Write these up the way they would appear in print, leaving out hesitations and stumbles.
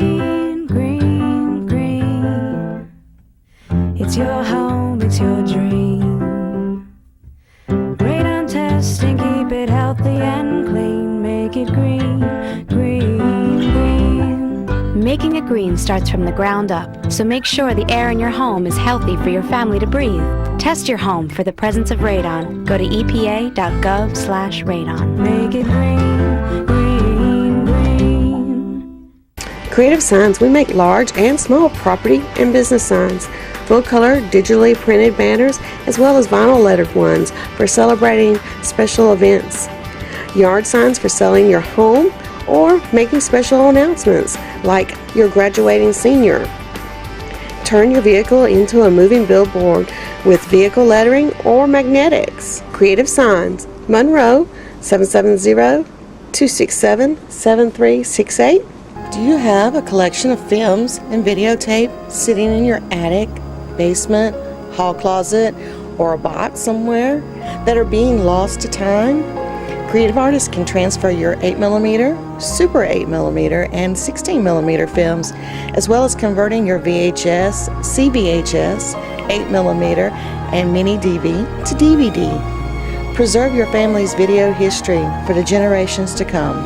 green, green, green. It's your home, it's your dream. Radon testing, keep it healthy and clean. Make it green, green, green. Making it green starts from the ground up, so make sure the air in your home is healthy for your family to breathe. Test your home for the presence of radon. Go to epa.gov/radon. Make it green, green, green. Creative Signs, we make large and small property and business signs, full-color, digitally printed banners, as well as vinyl lettered ones for celebrating special events. Yard signs for selling your home or making special announcements like your graduating senior. Turn your vehicle into a moving billboard with vehicle lettering or magnetics. Creative Signs, Monroe, 770-267-7368. Do you have a collection of films and videotape sitting in your attic, basement, hall closet, or a box somewhere that are being lost to time? Creative artists can transfer your 8mm, Super 8mm, and 16mm films, as well as converting your VHS, CVHS, 8mm, and mini DV to DVD. Preserve your family's video history for the generations to come.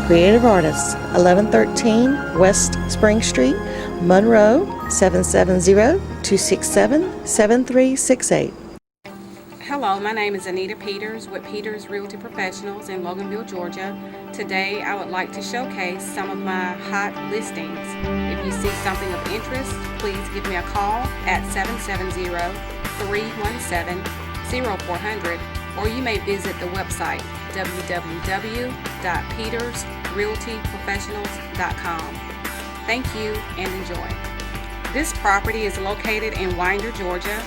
Creative Artists, 1113 West Spring Street, Monroe, 770-267-7368. Hello, my name is Anita Peters with Peters Realty Professionals in Loganville, Georgia. Today I would like to showcase some of my hot listings. If you see something of interest, please give me a call at 770-317-0400, or you may visit the website www.petersrealtyprofessionals.com. Thank you and enjoy. This property is located in Winder, Georgia.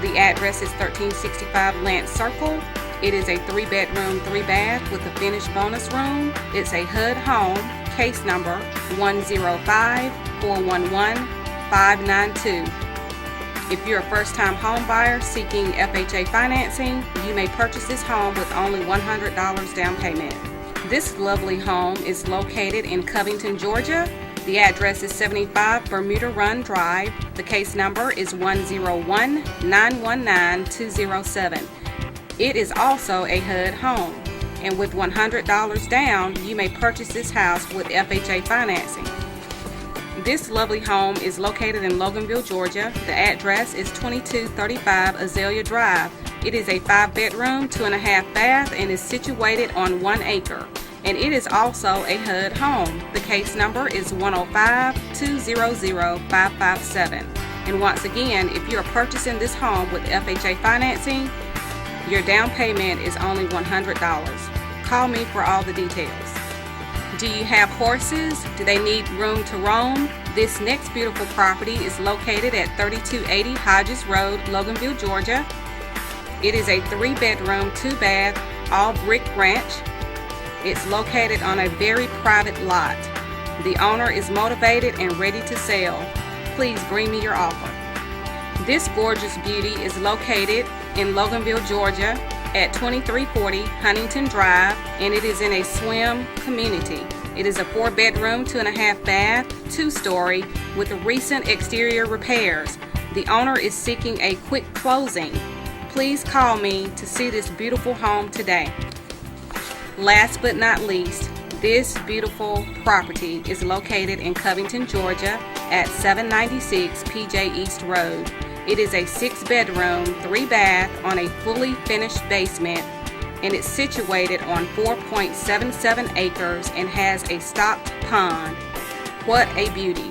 The address is 1365 Lance Circle. It is a 3-bedroom, 3-bath with a finished bonus room. It's a HUD home, case number 105-411-592. If you're a first-time home buyer seeking FHA financing, you may purchase this home with only $100 down payment. This lovely home is located in Covington, Georgia. The address is 75 Bermuda Run Drive. The case number is 101-919-207. It is also a HUD home, and with $100 down, you may purchase this house with FHA financing. This lovely home is located in Loganville, Georgia. The address is 2235 Azalea Drive. It is a 5-bedroom, 2.5-bath, and is situated on 1 acre. And it is also a HUD home. The case number is 105-200-557. And once again, if you are purchasing this home with FHA financing, your down payment is only $100. Call me for all the details. Do you have horses? Do they need room to roam? This next beautiful property is located at 3280 Hodges Road, Loganville, Georgia. It is a 3-bedroom, 2-bath, all brick ranch. It's located on a very private lot. The owner is motivated and ready to sell. Please bring me your offer. This gorgeous beauty is located in Loganville, Georgia at 2340 Huntington Drive, and it is in a swim community. It is a 4-bedroom, 2.5-bath, 2-story with recent exterior repairs. The owner is seeking a quick closing. Please call me to see this beautiful home today. Last but not least, this beautiful property is located in Covington, Georgia at 796 PJ East Road. It is a 6-bedroom, 3-bath on a fully finished basement, and it's situated on 4.77 acres and has a stocked pond. What a beauty.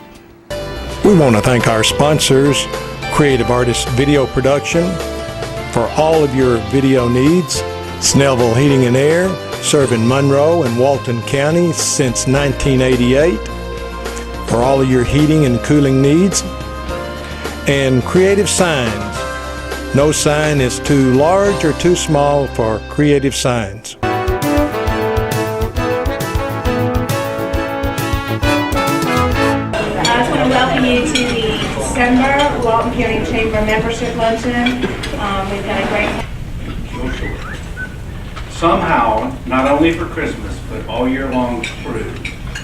We want to thank our sponsors, Creative Artists Video Production, for all of your video needs. Snellville Heating and Air, serving Monroe and Walton County since 1988 for all of your heating and cooling needs. And Creative Signs. No sign is too large or too small for Creative Signs. I just want to welcome you to the December Walton County Chamber Membership Luncheon. We've got a great... Somehow, not only for Christmas, but all year long through,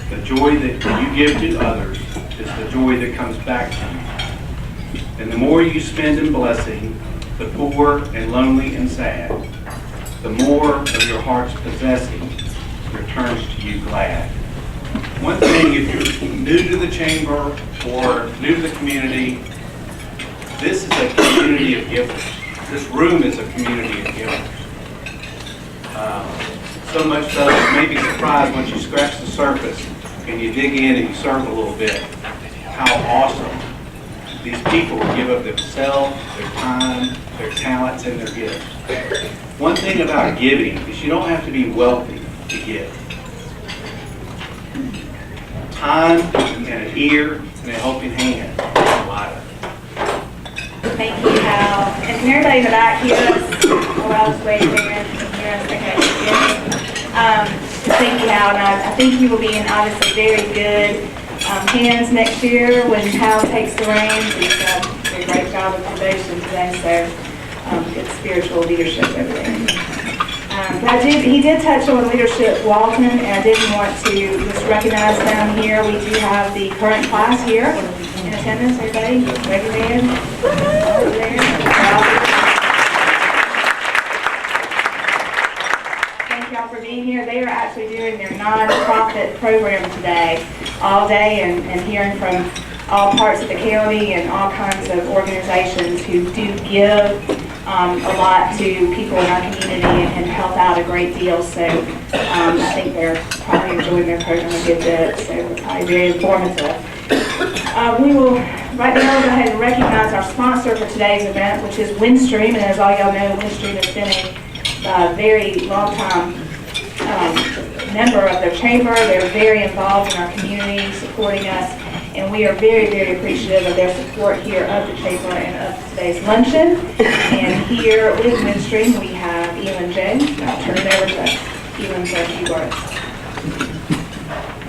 The joy that you give to others is the joy that comes back to you. And the more you spend in blessing the poor and lonely and sad, the more of your heart's possessing returns to you glad. One thing, if you're new to the chamber or new to the community, this is a community of givers. This room is a community of givers. So much so that you may be surprised once you scratch the surface and you dig in and you serve a little bit, how awesome these people give of themselves, their time, their talents, and their gifts. One thing about giving is you don't have to be wealthy to give. Time and an ear and a helping hand is lighter. Thank you, Hal. And can everybody in the back hear us? Oh, I was waiting there. Hear us? Okay, good. Thank you, Hal. And I think you will be in obviously very good hands next year when Hal takes the reins. He's done a great job of probation today, so good spiritual leadership over there. But he did touch on leadership, Walton, and I did want to just recognize down here. We do have the current class here in attendance. Everybody, wave your hand. Over there. Thank y'all for being here. They are actually doing their non-profit program today, all day, and hearing from all parts of the county and all kinds of organizations who do give a lot to people in our community and help out a great deal. So I think they're probably enjoying their program a good bit. So probably very informative. We will right now go ahead and recognize our sponsor for today's event, which is Windstream. And as all y'all know, Windstream has been a very long time member of their chamber. They're very involved in our community, supporting us. And we are very, very appreciative of their support here of the chamber and of today's luncheon. And here with Windstream, we have Elin Jones. I'll turn it over to Elin for a few words.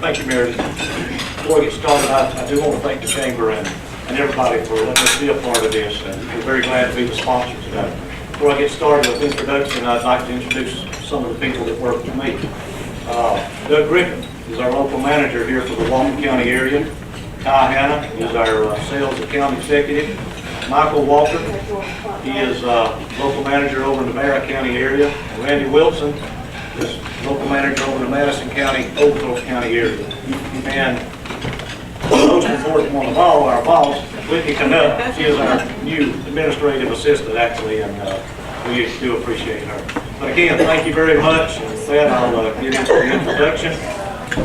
Thank you, Meredith. Before I get started, I do want to thank the chamber and everybody for letting us be a part of this. And we're very glad to be the sponsor today. Before I get started with introduction, I'd like to introduce some of the people that work with me. Doug Griffin is our local manager here for the Walton County area. Ty Hanna is our sales account executive. Michael Walker, he is local manager over in the Barrett County area. And Randy Wilson is local manager over in the Madison County, Oglethorpe County area. And the most important one of all, our boss, Whitney Canuck, she is our new administrative assistant actually, and we do appreciate her. But again, thank you very much. And with that, I'll get into the introduction.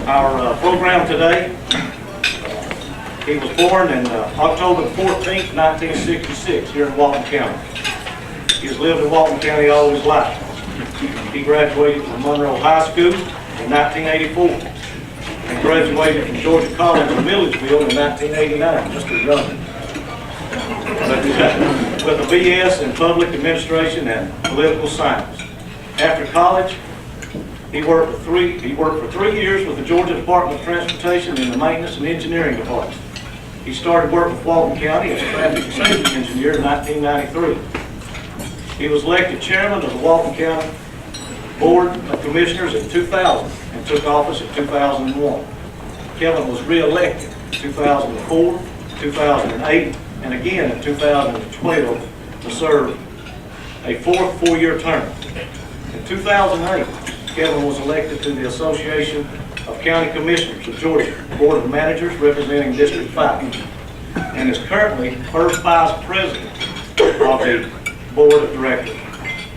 Our program today. He was born in October 14th, 1966, here in Walton County. He has lived in Walton County all his life. He graduated from Monroe High School in 1984 and graduated from Georgia College in Milledgeville in 1989, Mr. Young. With a BS in Public Administration and Political Science. After college, he worked for 3 years with the Georgia Department of Transportation in the Maintenance and Engineering Department. He started work with Walton County as a traffic safety engineer in 1993. He was elected chairman of the Walton County Board of Commissioners in 2000 and took office in 2001. Kevin was re-elected in 2004, 2008, and again in 2012 to serve a fourth four-year term. In 2008, Kevin was elected to the Association of County Commissioners of Georgia Board of Managers representing District 5 and is currently first vice president of the Board of Directors.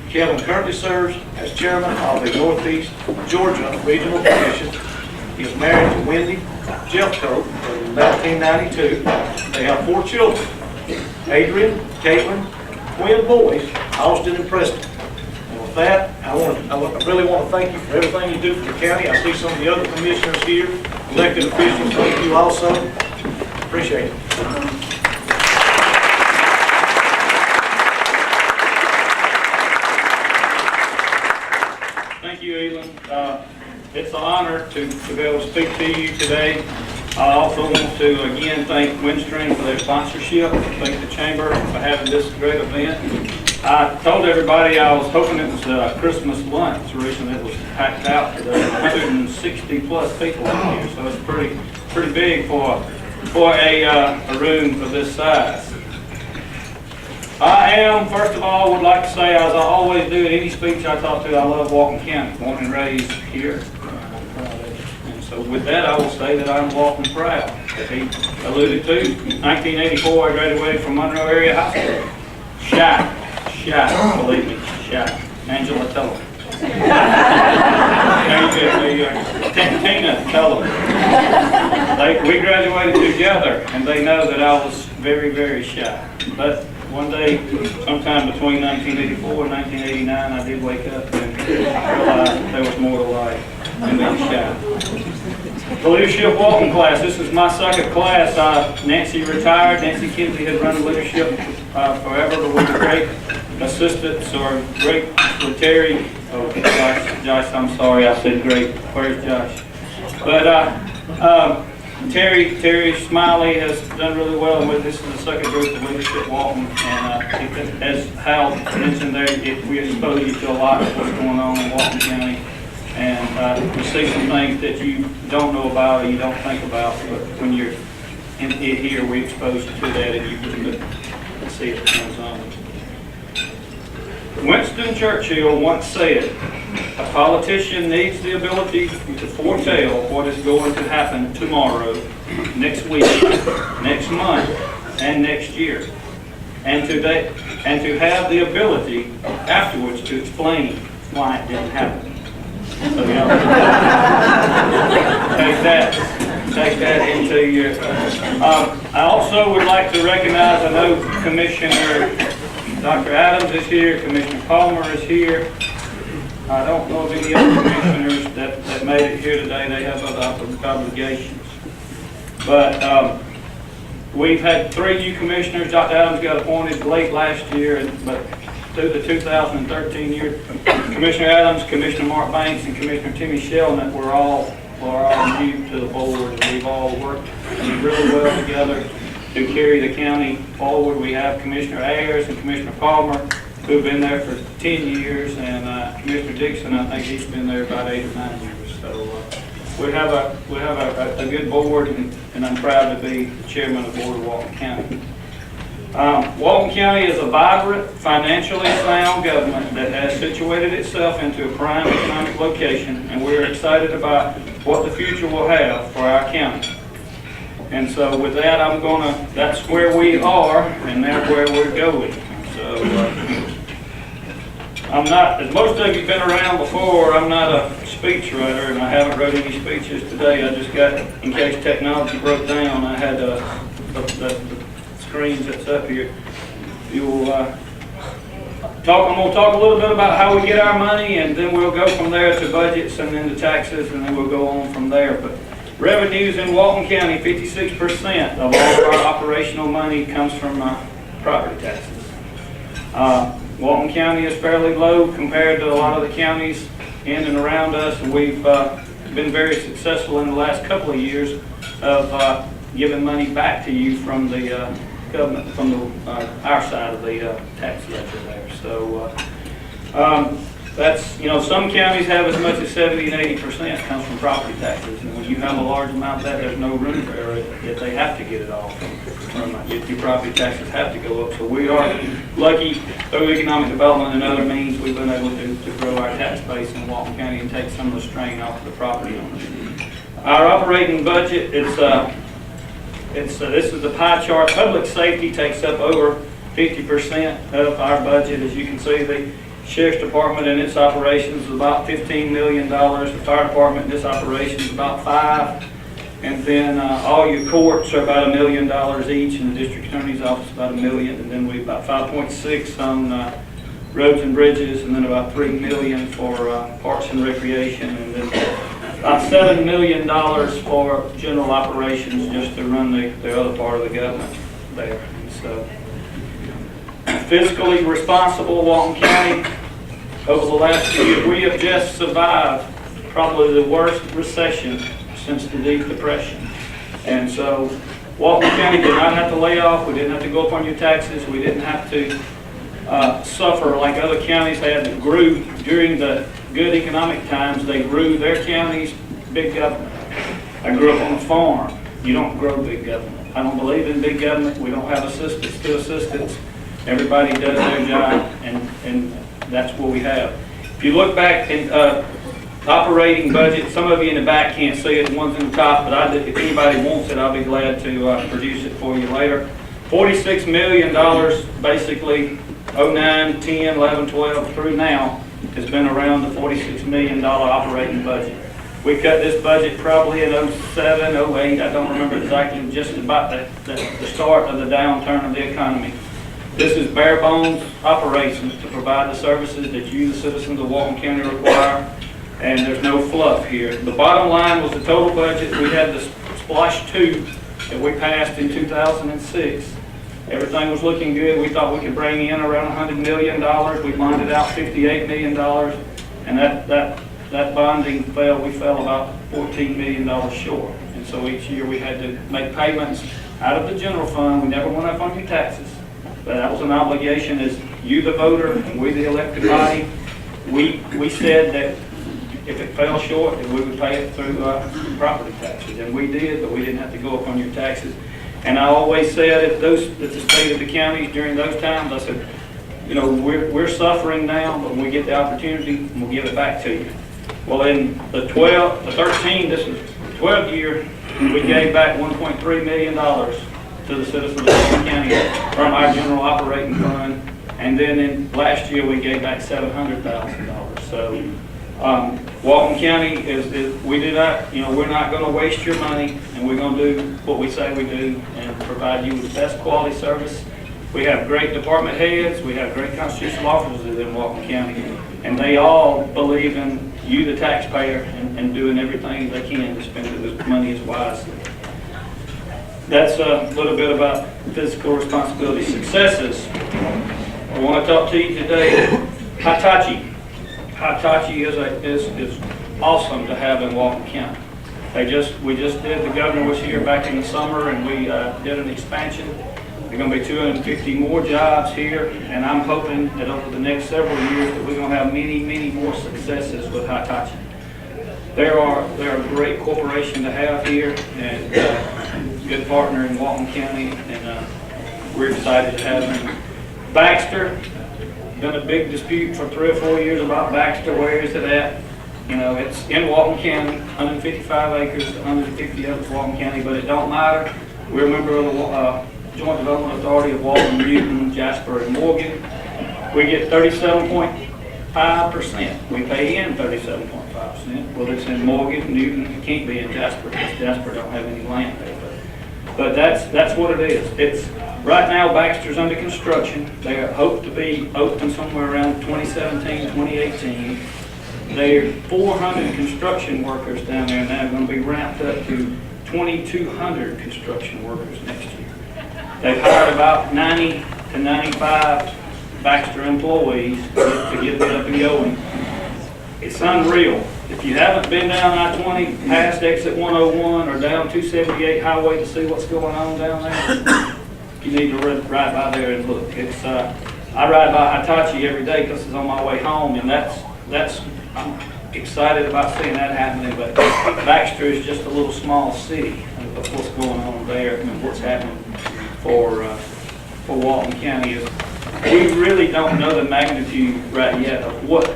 Kevin currently serves as chairman of the Northeast Georgia Regional Commission. He is married to Wendy Jeffcoat in 1992. They have 4 children, Adrian, Caitlin, twin boys, Austin and Preston. And with that, I really want to thank you for everything you do for the county. I see some of the other commissioners here, elected officials, thank you also. Appreciate it. Thank you, Elin. It's an honor to be able to speak to you today. I also want to again thank Windstream for their sponsorship, thank the Chamber for having this great event. I told everybody I was hoping it was Christmas lunch. The reason it was packed out today, 160 plus people in here, so it's pretty big for a room of this size. I am, first of all, would like to say, as I always do at any speech I talk to, I love Walton County, born and raised here. And so with that, I will say that I'm Walton proud. As he alluded to, 1984, I graduated from Monroe Area High School. Shy, believe me, shy. Angela, tell them. There you go. Tina, tell them. We graduated together, and they know that I was very, very shy. But one day, sometime between 1984 and 1989, I did wake up and realize that there was more to life than being shy. The Leadership Walton class, this is my second class. Nancy retired. Nancy Kinsey had run leadership forever, but we were great assistants or great with Terry. Oh, Josh, I'm sorry, I said great. Where's Josh? But Terry Smiley has done really well with this. Is the second group of Leadership Walton, and as Hal mentioned there, we expose you to a lot of what's going on in Walton County, and you see some things that you don't know about or you don't think about, but when you're in here, we expose you to that, and you can see it comes on. Winston Churchill once said, "A politician needs the ability to foretell what is going to happen tomorrow, next week, next month, and next year, and to have the ability afterwards to explain why it didn't happen." So, you know, take that into your. I also would like to recognize. I know Commissioner Dr. Adams is here, Commissioner Palmer is here. I don't know of any other commissioners that made it here today. They have other obligations. But we've had 3 new commissioners. Dr. Adams got appointed late last year, but through the 2013 year, Commissioner Adams, Commissioner Mark Banks, and Commissioner Timmy Shellnut were all new to the board, and we've all worked really well together to carry the county forward. We have Commissioner Ayers and Commissioner Palmer, who've been there for 10 years, and Commissioner Dixon, I think he's been there about 8 or 9 years. So we have a good board, and I'm proud to be the chairman of the board of Walton County. Walton County is a vibrant, financially sound government that has situated itself into a prime economic location, and we're excited about what the future will have for our county. And so with that, that's where we are, and that's where we're going. So I'm not, as most of you have been around before, I'm not a speech writer, and I haven't wrote any speeches today. I just got, in case technology broke down, I had the screens that's up here. I'm going to talk a little bit about how we get our money, and then we'll go from there to budgets, and then to taxes, and then we'll go on from there. But revenues in Walton County, 56% of all of our operational money comes from property taxes. Walton County is fairly low compared to a lot of the counties in and around us, and we've been very successful in the last couple of years of giving money back to you from the government, from our side of the tax ledger there. So that's, you know, some counties have as much as 70 and 80% comes from property taxes, and when you have a large amount of that, there's no room for it. They have to get it all from your property taxes have to go up. So we are lucky through economic development and other means we've been able to grow our tax base in Walton County and take some of the strain off the property owners. Our operating budget is this is the pie chart. Public safety takes up over 50% of our budget. As you can see, the Sheriff's Department and its operations is about $15 million. The Fire Department and its operation is about $5 million. And then all your courts are about $1 million each, and the District Attorney's Office about $1 million. And then we about 5.6 on roads and bridges, and then about $3 million for parks and recreation, and then about $7 million for general operations just to run the other part of the government there. And so, fiscally responsible Walton County over the last few years, we have just survived probably the worst recession since the Deep Depression. And so Walton County did not have to lay off. We didn't have to go up on your taxes. We didn't have to suffer like other counties had that grew during the good economic times. They grew their counties, big government. I grew up on a farm. You don't grow big government. I don't believe in big government. We don't have assistants to assistants. Everybody does their job, and that's what we have. If you look back in operating budget, some of you in the back can't see it, the ones in the top, but if anybody wants it, I'll be glad to produce it for you later. $46 million, basically, 09, 10, 11, 12 through now, has been around the $46 million operating budget. We cut this budget probably in 07, 08, I don't remember exactly, just about the start of the downturn of the economy. This is bare bones operations to provide the services that you, the citizens of Walton County, require, and there's no fluff here. The bottom line was the total budget. We had the Splash 2 that we passed in 2006. Everything was looking good. We thought we could bring in around $100 million. We bonded out $58 million, and that bonding fell. We fell about $14 million short. And so each year we had to make payments out of the general fund. We never went up on your taxes, but that was an obligation as you, the voter, and we, the elected body. We said that if it fell short, that we would pay it through property taxes, and we did, but we didn't have to go up on your taxes. And I always said at the state of the counties during those times, I said, you know, we're suffering now, but when we get the opportunity, we'll give it back to you. Well, in the 13, this is 12 year, we gave back $1.3 million to the citizens of Walton County from our general operating fund, and then in last year we gave back $700,000. So Walton County we do not, you know, we're not going to waste your money, and we're going to do what we say we do and provide you with the best quality service. We have great department heads, we have great constitutional officers in Walton County, and they all believe in you, the taxpayer, and doing everything they can to spend this money as wisely. That's a little bit about fiscal responsibility. Successes. I want to talk to you today. Hitachi. Hitachi is awesome to have in Walton County. We just did, the governor was here back in the summer, and we did an expansion. There are going to be 250 more jobs here, and I'm hoping that over the next several years that we're going to have many, many more successes with Hitachi. They're a great corporation to have here, and good partner in Walton County, and we're excited to have them. Baxter, been a big dispute for 3 or 4 years about Baxter. Where is it at? You know, it's in Walton County, 155 acres, 150 of it's Walton County, but it don't matter. We're a member of the Joint Development Authority of Walton, Newton, Jasper, and Morgan. We get 37.5%. We pay in 37.5%. Well, it's in Morgan, Newton. It can't be in Jasper because Jasper don't have any land there. But that's what it is. It's right now Baxter's under construction. They hope to be open somewhere around 2017, 2018. There are 400 construction workers down there now, going to be ramped up to 2,200 construction workers next year. They've hired about 90 to 95 Baxter employees to get it up and going. It's unreal. If you haven't been down I-20 past exit 101 or down 278 highway to see what's going on down there, you need to ride by there and look. It's I ride by Hitachi every day because it's on my way home, and I'm excited about seeing that happening. But Baxter is just a little small city of what's going on there and what's happening for Walton County. We really don't know the magnitude right yet of what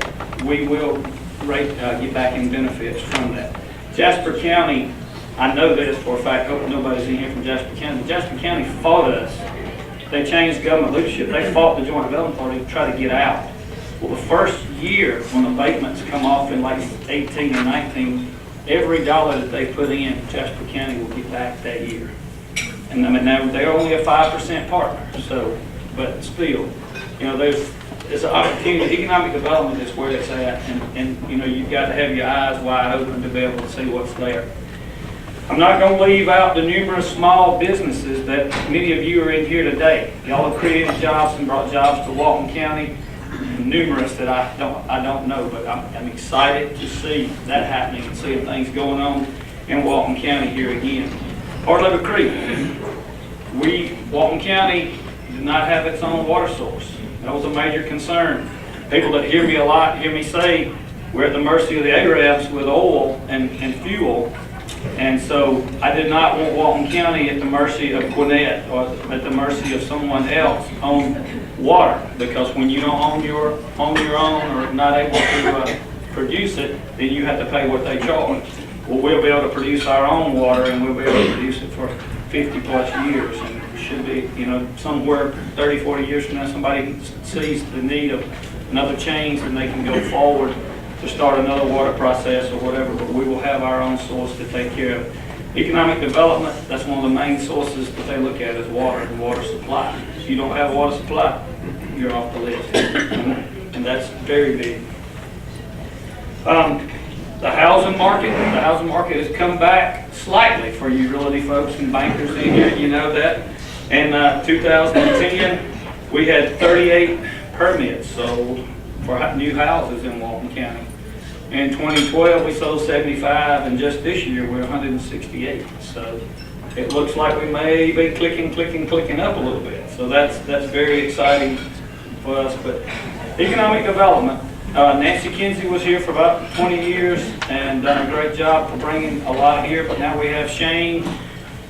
we will get back in benefits from that. Jasper County, I know this for a fact. I hope nobody's in here from Jasper County. Jasper County fought us. They changed government leadership. They fought the Joint Development Authority to try to get out. Well, the first year when abatements come off in like 18 or 19, every dollar that they put in, Jasper County will get back that year. And I mean, they're only a 5% partner. So, but still, you know, there's an opportunity. Economic development is where it's at, and you know, you've got to have your eyes wide open to be able to see what's there. I'm not going to leave out the numerous small businesses that many of you are in here today. Y'all have created jobs and brought jobs to Walton County. Numerous that I don't know, but I'm excited to see that happening and seeing things going on in Walton County here again. Hard Creek. Walton County does not have its own water source. That was a major concern. People that hear me a lot hear me say we're at the mercy of the Arabs with oil and fuel. And so I did not want Walton County at the mercy of Gwinnett or at the mercy of someone else on water, because when you don't own your own or not able to produce it, then you have to pay what they charge. Well, we'll be able to produce our own water, and we'll be able to produce it for 50 plus years, and it should be, somewhere 30, 40 years from now, somebody sees the need of another change, and they can go forward to start another water process or whatever, but we will have our own source to take care of. Economic development, that's one of the main sources that they look at is water and water supply. If you don't have water supply, you're off the list, and that's very big. The housing market has come back slightly for utility folks and bankers in here, you know that. In 2010, we had 38 permits sold for new houses in Walton County. In 2012, we sold 75, and just this year, we're 168. So it looks like we may be clicking up a little bit. So that's very exciting for us. But economic development, Nancy Kinsey was here for about 20 years and done a great job for bringing a lot here. But now we have Shane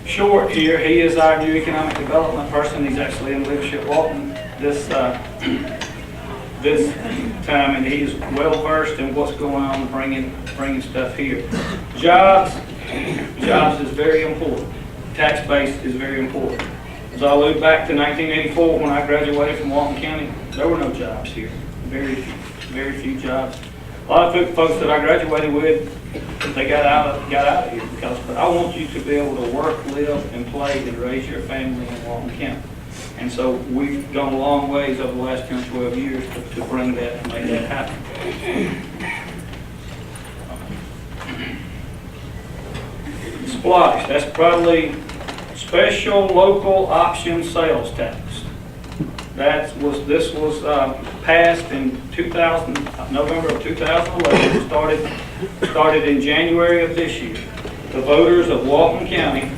Short here. He is our new economic development person. He's actually in Leadership Walton this time, and he's well versed in what's going on, bringing stuff here. Jobs is very important. Tax base is very important. As I look back to 1984 when I graduated from Walton County, there were no jobs here. Very few jobs. A lot of folks that I graduated with, they got out of here but I want you to be able to work, live, and play and raise your family in Walton County. And so we've gone a long ways over the last 10 or 12 years to bring that and make that happen. Splash, that's probably special local option sales tax. This was passed in November of 2011. It started in January of this year. The voters of Walton County,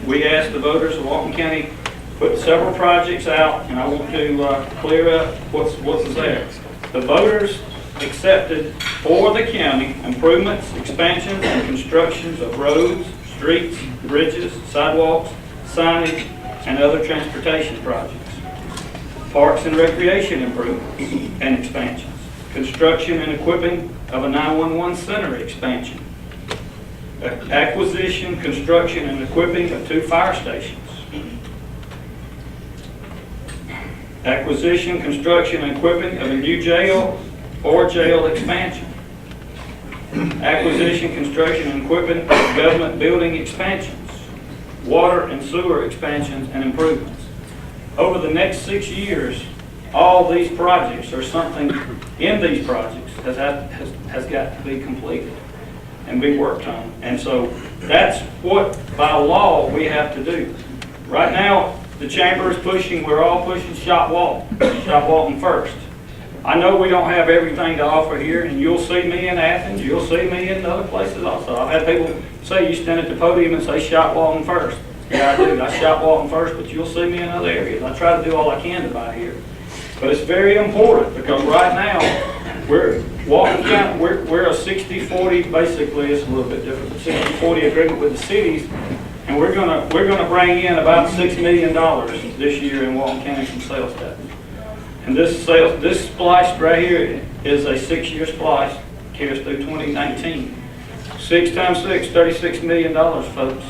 we asked the voters of Walton County put several projects out, and I want to clear up what's there. The voters accepted for the county improvements, expansions, and constructions of roads, streets, bridges, sidewalks, signage, and other transportation projects. Parks and recreation improvements and expansions. Construction and equipping of a 911 center expansion. Acquisition, construction, and equipping of 2 fire stations. Acquisition, construction, and equipping of a new jail or jail expansion. Acquisition, construction, and equipping of government building expansions. Water and sewer expansions and improvements. Over the next 6 years, all these projects or something in these projects has got to be completed and be worked on. And so that's what, by law, we have to do. Right now, the chamber is pushing, we're all pushing Shop Walton first. I know we don't have everything to offer here, and you'll see me in Athens, you'll see me in other places also. I've had people say, you stand at the podium and say Shop Walton first. Yeah, I do. I Shop Walton first, but you'll see me in other areas. I try to do all I can to buy here. But it's very important because right now, Walton County, we're a 60-40, basically it's a little bit different, but 60-40 agreement with the cities. And we're gonna bring in about $6 million this year in Walton County from sales tax. And this splice right here is a 6-year splice, carries through 2019. 6 times 6, $36 million, folks.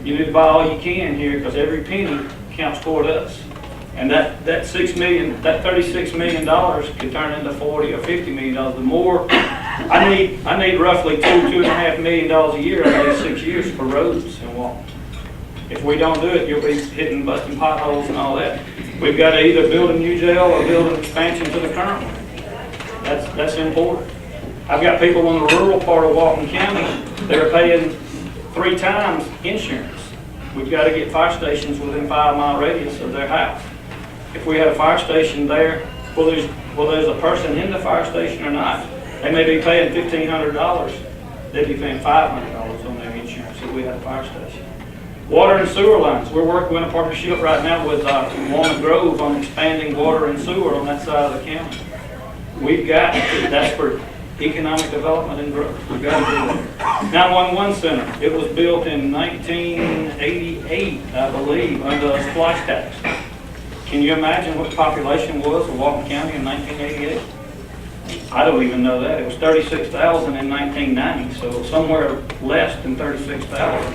You need to buy all you can here because every penny counts toward us. And that $36 million could turn into $40 or $50 million. The more I need roughly $2.5 million a year over these 6 years for roads in Walton. If we don't do it, you'll be hitting, busting potholes and all that. We've got to either build a new jail or build an expansion to the current one. That's important. I've got people in the rural part of Walton County that are paying 3 times insurance. We've got to get fire stations within 5-mile radius of their house. If we had a fire station there, well, there's a person in the fire station or not. They may be paying $1,500. They'd be paying $500 on their insurance if we had a fire station. Water and sewer lines. We're working in a partnership right now with Walnut Grove on expanding water and sewer on that side of the county. We've got, that's for economic development and growth. We've got to do that. 911 Center. It was built in 1988, I believe, under a splash tax. Can you imagine what the population was of Walton County in 1988? I don't even know that. It was 36,000 in 1990, so somewhere less than 36,000.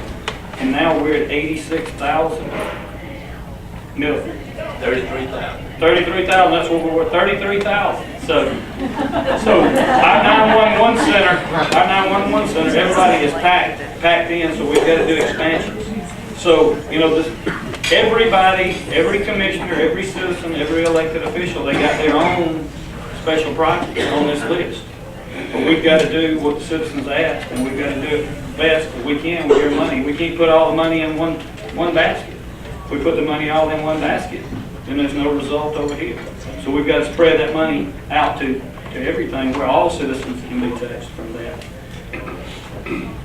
And now we're at 86,000. No. 33,000. 33,000, that's what we were, 33,000. So our 911 center, everybody is packed in, so we've got to do expansions. So, you know, everybody, every commissioner, every citizen, every elected official, they got their own special projects on this list. But we've got to do what the citizens ask, and we've got to do it best that we can with your money. We can't put all the money in one basket. If we put the money all in one basket, then there's no result over here. So we've got to spread that money out to everything where all citizens can be taxed from that.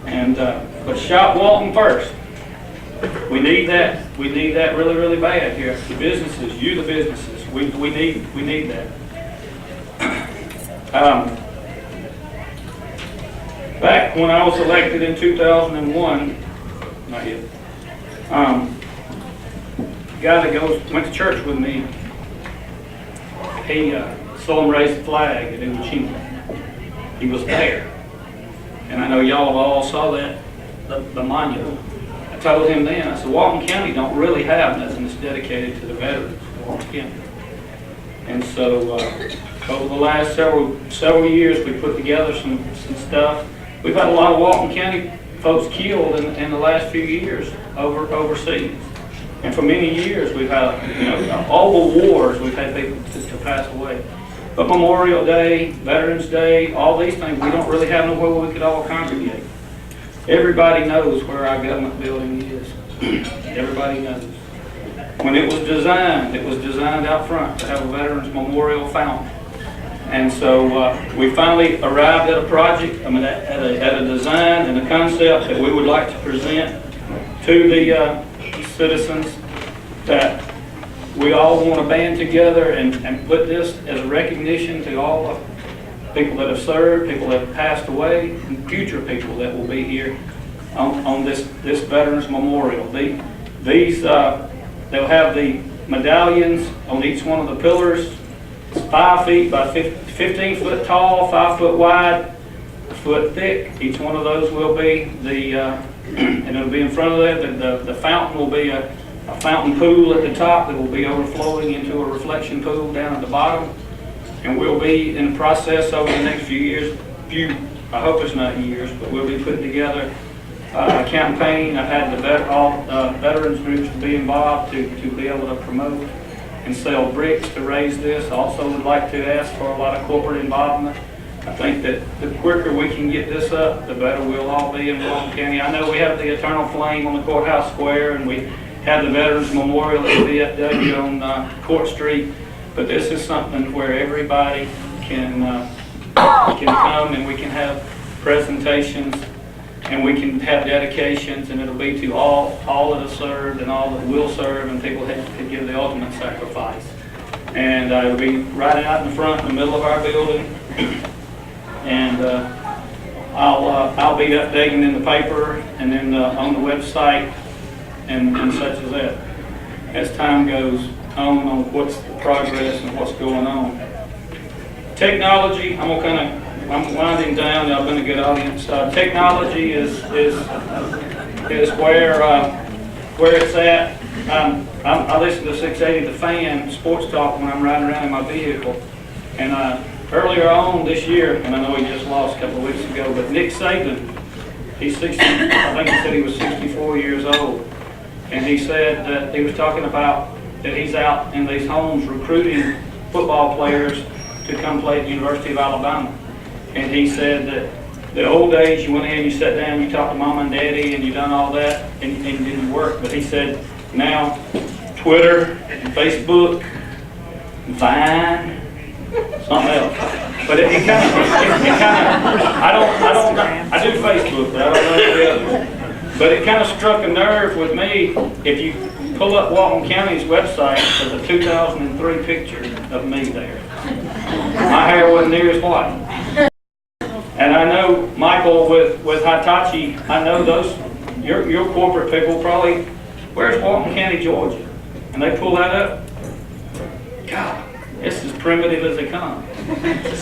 And but shop Walton first. We need that. We need that really, really bad here. The businesses, the businesses. We need that. Back when I was elected in 2001, not yet. Guy that went to church with me, he saw him raise the flag at Iwo Jima. He was there. And I know y'all have all saw that, the monument. I told him then, I said, Walton County don't really have nothing that's dedicated to the veterans of Walton County. And so over the last several years, we put together some stuff. We've had a lot of Walton County folks killed in the last few years overseas. And for many years, we've had, all the wars, we've had people to pass away. But Memorial Day, Veterans Day, all these things, we don't really have nowhere where we could all congregate. Everybody knows where our government building is. Everybody knows. When it was designed out front to have a Veterans Memorial Fountain. And so we finally arrived at a project, at a design and a concept that we would like to present to the citizens, that we all want to band together and put this as a recognition to all the people that have served, people that have passed away, and future people that will be here on this Veterans Memorial. They'll have the medallions on each one of the pillars. It's 5 feet by 15 foot tall, 5 foot wide, a foot thick. Each one of those will be and it'll be in front of that. The fountain will be a fountain pool at the top that will be overflowing into a reflection pool down at the bottom. And we'll be in the process over the next few years, I hope it's not years, but we'll be putting together a campaign. I've had all veterans groups to be involved to be able to promote and sell bricks to raise this. Also would like to ask for a lot of corporate involvement. I think that the quicker we can get this up, the better we'll all be in Walton County. I know we have the Eternal Flame on the courthouse square, and we have the Veterans Memorial at the VFW on Court Street, but this is something where everybody can come, and we can have presentations, and we can have dedications, and it'll be to all that have served and all that will serve, and people that can give the ultimate sacrifice. And it'll be right out in the front, in the middle of our building. And I'll be updating in the paper and then on the website and such as that. As time goes on what's the progress and what's going on. Technology, I'm winding down. Y'all been a good audience. Technology is where it's at. I listen to 680 The Fan Sports Talk when I'm riding around in my vehicle, and earlier on this year, and I know he just lost a couple of weeks ago, but Nick Saban, he's 60, I think he said he was 64 years old, and he said that he was talking about that he's out in these homes recruiting football players to come play at the University of Alabama. And he said that the old days, you went in, you sat down, you talked to mom and daddy, and you done all that, and it didn't work. But he said now Twitter, and Facebook, and Vine, something else. But it kind of, I do Facebook, but I don't know the others. But it kind of struck a nerve with me. If you pull up Walton County's website, there's a 2003 picture of me there. My hair wasn't near as white. And I know Michael with Hitachi, I know those, your corporate people probably, where's Walton County, Georgia? And they pull that up. God, it's as primitive as they come.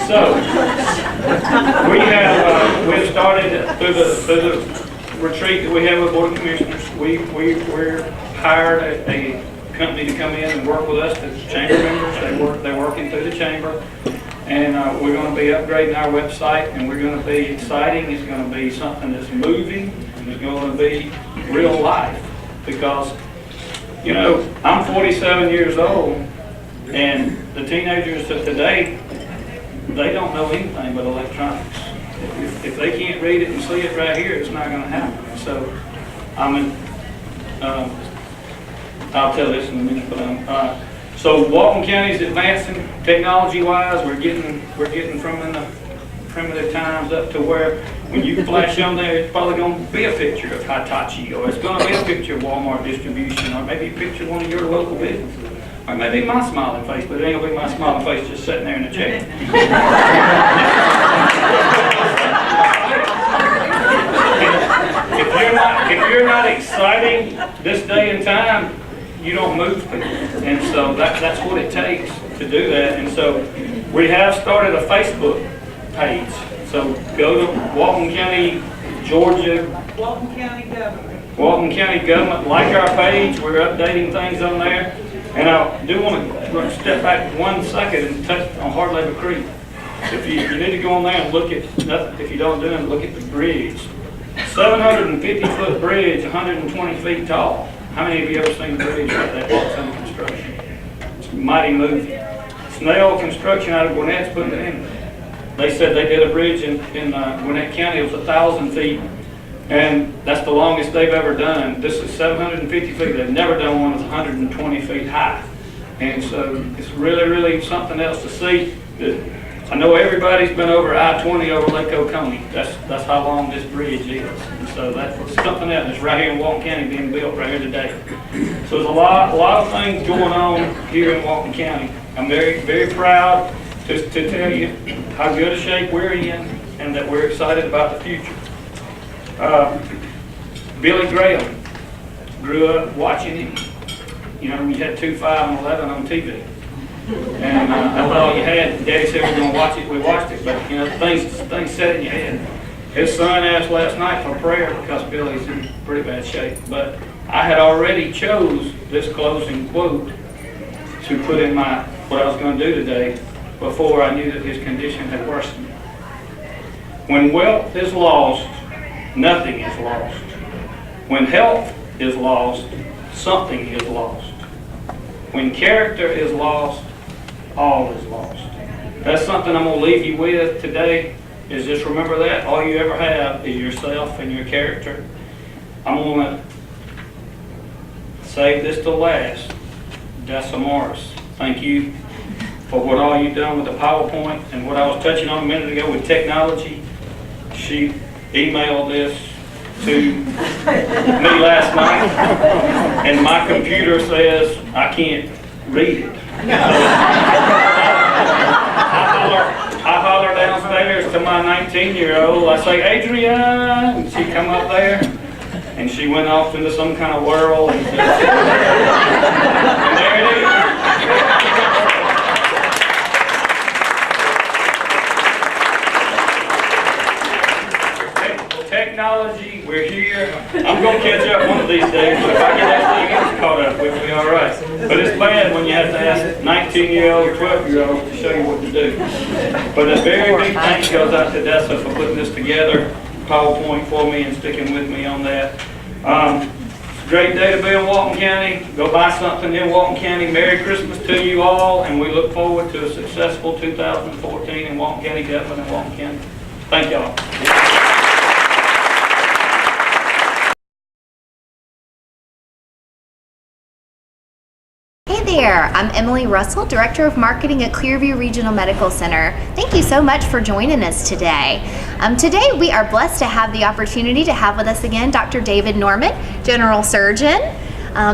So, we've started through the retreat that we have with Board of Commissioners. We're hired a company to come in and work with us, the chamber members. They're working through the chamber. And we're going to be upgrading our website, and we're going to be exciting. It's going to be something that's moving, and it's going to be real life. Because, you know, I'm 47 years old, and the teenagers of today, they don't know anything but electronics. If they can't read it and see it right here, it's not going to happen. So, I'll tell this in a minute, but so Walton County's advancing technology-wise. We're getting from in the primitive times up to where when you flash on there, it's probably going to be a picture of Hitachi, or it's going to be a picture of Walmart distribution, or maybe a picture of one of your local businesses, or maybe my smiling face, but it ain't going to be my smiling face just sitting there in the chair. If you're not exciting this day and time, you don't move people. And so that's what it takes to do that. And so we have started a Facebook page. So go to Walton County, Georgia. Walton County Government. Walton County Government. Like our page. We're updating things on there. And I do want to step back 1 second and touch on Hard Labor Creek. If you need to go on there and look at nothing, if you don't do it, look at the bridge. 750-foot bridge, 120 feet tall. How many of you ever seen the bridge like that walks under construction? It's a mighty movie. Snell Construction out of Gwinnett's putting it in. They said they did a bridge in Gwinnett County. It was 1,000 feet, and that's the longest they've ever done. This is 750 feet. They've never done one that's 120 feet high. And so it's really, really something else to see. I know everybody's been over I-20 over Lake Oconee. That's how long this bridge is. And so that's something else that's right here in Walton County being built right here today. So there's a lot of things going on here in Walton County. I'm very, very proud to tell you how good a shape we're in and that we're excited about the future. Billy Graham, grew up watching him. You know, you had 2, 5, and 11 on TV. And that's all you had. Daddy said we're going to watch it. We watched it, but you know, things set in your head. His son asked last night for prayer because Billy's in pretty bad shape. But I had already chose this closing quote to put in what I was going to do today before I knew that his condition had worsened. When wealth is lost, nothing is lost. When health is lost, something is lost. When character is lost, all is lost. That's something I'm going to leave you with today, is just remember that. All you ever have is yourself and your character. I'm going to save this to last. Dessa Morris, thank you for what all you've done with the PowerPoint and what I was touching on a minute ago with technology. She emailed this to me last night, and my computer says I can't read it. I holler downstairs to my 19-year-old. I say, Adrian, and she come up there, and she went off into some kind of whirl, and there it is. Technology, we're here. I'm going to catch up one of these days, but if I get everything else caught up, we'll be all right. But it's bad when you have to ask 19-year-old or 12-year-olds to show you what to do. But a very big thanks goes out to Dessa for putting this together, PowerPoint for me and sticking with me on that. It's a great day to be in Walton County. Go buy something in Walton County. Merry Christmas to you all, and we look forward to a successful 2014 in Walton County government and Walton County. Thank y'all. Hey there. I'm Emily Russell, Director of Marketing at Clearview Regional Medical Center. Thank you so much for joining us today. Today we are blessed to have the opportunity to have with us again Dr. David Norman, General Surgeon,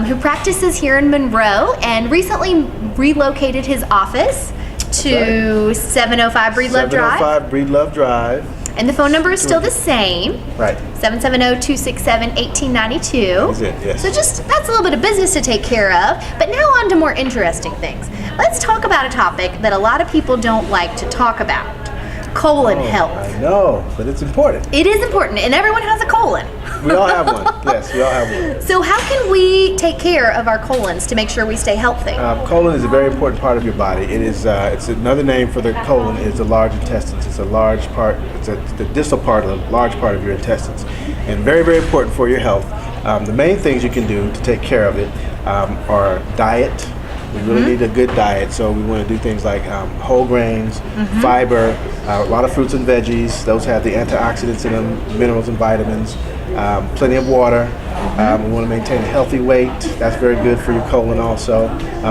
who practices here in Monroe and recently relocated his office to 705 Breedlove Drive. 705 Breedlove Drive. And the phone number is still the same. Right. 770-267-1892. Is it? Yes. So just, that's a little bit of business to take care of. But now on to more interesting things. Let's talk about a topic that a lot of people don't like to talk about. Colon health. I know, but it's important. It is important, and everyone has a colon. We all have one. Yes, we all have one. So how can we take care of our colons to make sure we stay healthy? Colon is a very important part of your body. It is. It's another name for the colon is the large intestines. It's a large part. It's the distal part of the large part of your intestines, and very, very important for your health. The main things you can do to take care of it are diet. We really need a good diet, so we want to do things like whole grains, fiber, a lot of fruits and veggies. Those have the antioxidants in them, minerals and vitamins, plenty of water. We want to maintain a healthy weight. That's very good for your colon also.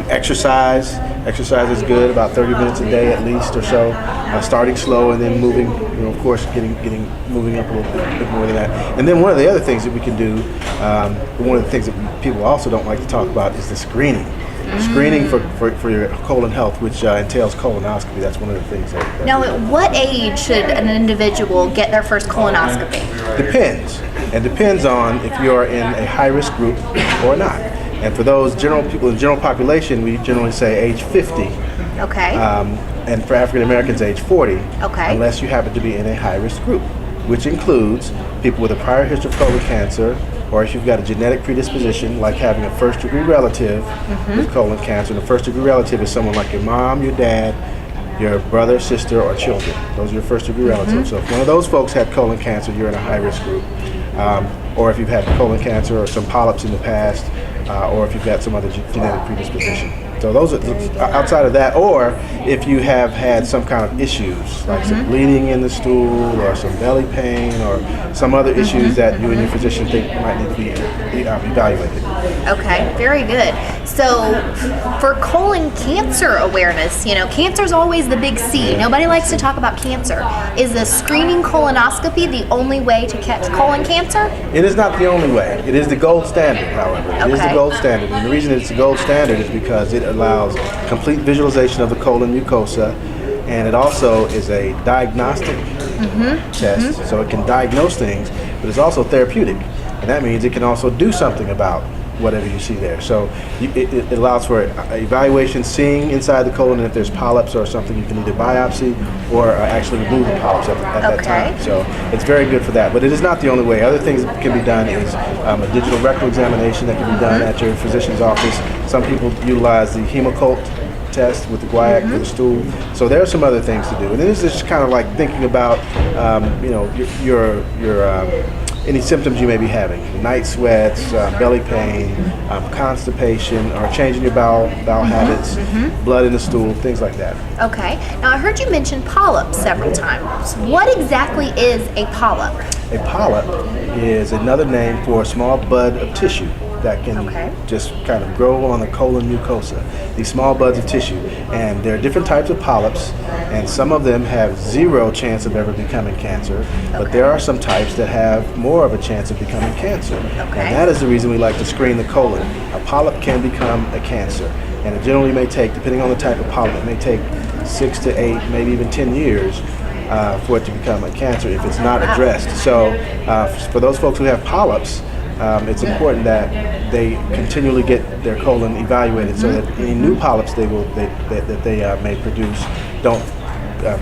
Exercise. Exercise is good, about 30 minutes a day at least or so. Starting slow and then moving, of course, moving up a little bit more than that. And then one of the other things that we can do, one of the things that people also don't like to talk about is the screening. Screening for your colon health, which entails colonoscopy. That's one of the things that now, at what age should an individual get their first colonoscopy? Depends. It depends on if you're in a high-risk group or not. And for those people in the general population, we generally say age 50. Okay. And for African Americans, age 40. Okay. Unless you happen to be in a high-risk group, which includes people with a prior history of colon cancer, or if you've got a genetic predisposition, like having a first-degree relative with colon cancer. And a first-degree relative is someone like your mom, your dad, your brother, sister, or children. Those are your first-degree relatives. So if one of those folks had colon cancer, you're in a high-risk group. Or if you've had colon cancer or some polyps in the past, or if you've got some other genetic predisposition. So those are outside of that, or if you have had some kind of issues, like some bleeding in the stool, or some belly pain, or some other issues that you and your physician think might need to be evaluated. Okay, very good. So for colon cancer awareness, cancer is always the big C. Nobody likes to talk about cancer. Is a screening colonoscopy the only way to catch colon cancer? It is not the only way. It is the gold standard, however. It is the gold standard. And the reason it's the gold standard is because it allows complete visualization of the colon mucosa, and it also is a diagnostic test, so it can diagnose things, but it's also therapeutic. And that means it can also do something about whatever you see there. So it allows for evaluation, seeing inside the colon, and if there's polyps or something, you can either biopsy or actually remove the polyps at that time. So it's very good for that. But it is not the only way. Other things that can be done is a digital rectal examination that can be done at your physician's office. Some people utilize the Hemoccult test with the guaiac for the stool. So there are some other things to do. And this is just kind of like thinking about, your any symptoms you may be having, night sweats, belly pain, constipation, or changing your bowel habits, blood in the stool, things like that. Okay. Now I heard you mention polyps several times. What exactly is a polyp? A polyp is another name for a small bud of tissue that can just kind of grow on the colon mucosa. These small buds of tissue. And there are different types of polyps, and some of them have zero chance of ever becoming cancer, but there are some types that have more of a chance of becoming cancer. And that is the reason we like to screen the colon. A polyp can become a cancer, and it generally may take, depending on the type of polyp, it may take 6 to 8, maybe even 10 years for it to become a cancer if it's not addressed. So for those folks who have polyps, it's important that they continually get their colon evaluated so that any new polyps they may produce don't